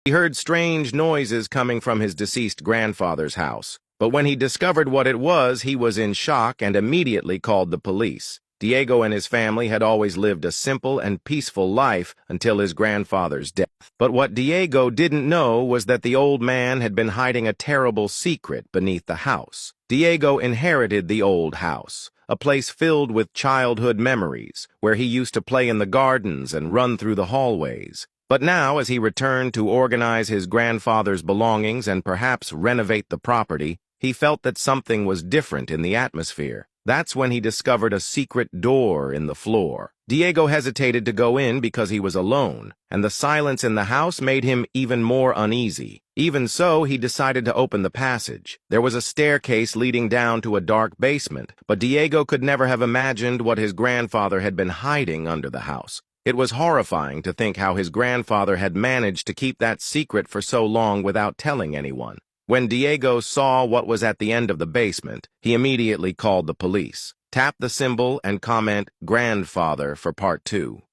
He heard strange noises coming from his deceased grandfather's house, but when he discovered what it was, he was in shock and immediately called the police. Diego and his family had always lived a simple and peaceful life until his grandfather's death. But what Diego didn't know was that the old man had been hiding a terrible secret beneath the house. Diego inherited the old house, a place filled with childhood memories, where he used to play in the gardens and run through the hallways. But now, as he returned to organize his grandfather's belongings and perhaps renovate the property, he felt that something was different in the atmosphere. That's when he discovered a secret door in the floor. Diego hesitated to go in because he was alone, and the silence in the house made him even more uneasy. Even so, he decided to open the passage. There was a staircase leading down to a dark basement, but Diego could never have imagined what his grandfather had been hiding under the house. It was horrifying to think how his grandfather had managed to keep that secret for so long without telling anyone. When Diego saw what was at the end of the basement, he immediately called the police. Tap the symbol and comment "grandfather" for part 2.